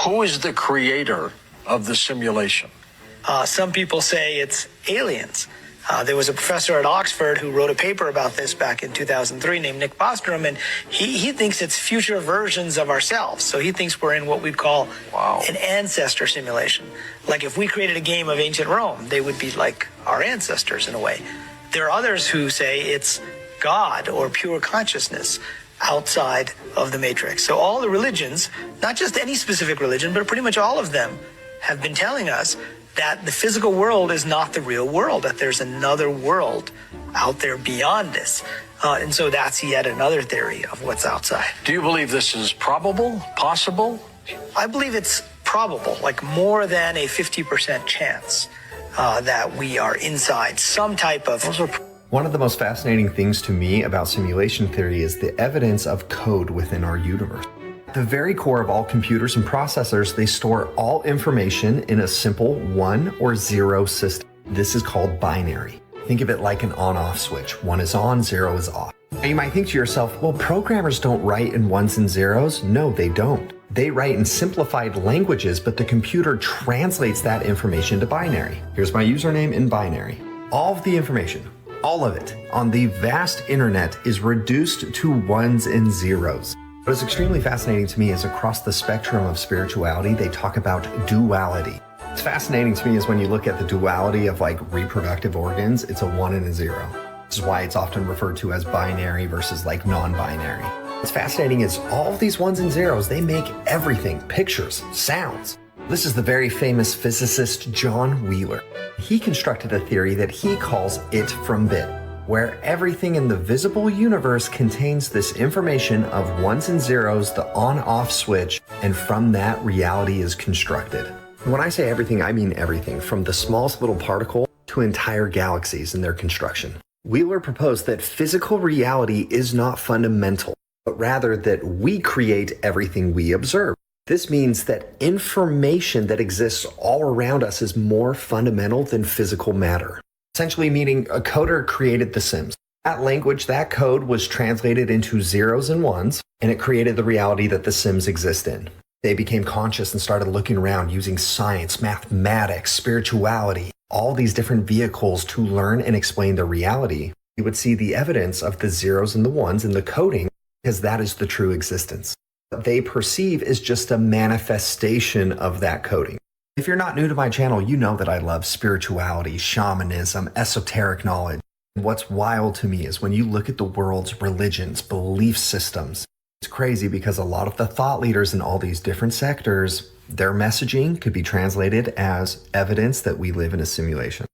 Who is the creator of the simulation? Some people say it's aliens. There was a professor at Oxford who wrote a paper about this back in 2003 named Nick Bostrom, and he thinks it's future versions of ourselves. So he thinks we're in what we'd call an ancestor simulation. Like if we created a game of ancient Rome, they would be like our ancestors in a way. There are others who say it's God or pure consciousness outside of the matrix. So all the religions, not just any specific religion, but pretty much all of them have been telling us that the physical world is not the real world, that there's another world out there beyond this. And so that's yet another theory of what's outside. Do you believe this is probable, possible? I believe it's probable, like more than a 50% chance that we are inside some type of... One of the most fascinating things to me about simulation theory is the evidence of code within our universe. At the very core of all computers and processors, they store all information in a simple 1 or 0 system. This is called binary. Think of it like an on-off switch. 1 is on, 0 is off. Now you might think to yourself, well, programmers don't write in 1s and 0s. No, they don't. They write in simplified languages, but the computer translates that information to binary. Here's my username in binary. All of the information, all of it, on the vast internet is reduced to 1s and 0s. What is extremely fascinating to me is across the spectrum of spirituality, they talk about duality. What's fascinating to me is when you look at the duality of like reproductive organs, it's a 1 and a 0. This is why it's often referred to as binary versus like non-binary. What's fascinating is all of these 1s and 0s, they make everything, pictures, sounds. This is the very famous physicist John Wheeler. He constructed a theory that he calls it from bit, where everything in the visible universe contains this information of 1s and 0s, the on-off switch, and from that reality is constructed. When I say everything, I mean everything, from the smallest little particle to entire galaxies in their construction. Wheeler proposed that physical reality is not fundamental, but rather that we create everything we observe. This means that information that exists all around us is more fundamental than physical matter. Essentially meaning a coder created The Sims. That language, that code was translated into 0s and 1s, and it created the reality that The Sims exist in. They became conscious and started looking around using science, mathematics, spirituality, all these different vehicles to learn and explain their reality. You would see the evidence of the 0s and the 1s in the coding because that is the true existence. What they perceive is just a manifestation of that coding. If you're not new to my channel, you know that I love spirituality, shamanism, esoteric knowledge. What's wild to me is when you look at the world's religions, belief systems, it's crazy because a lot of the thought leaders in all these different sectors, their messaging could be translated as evidence that we live in a simulation.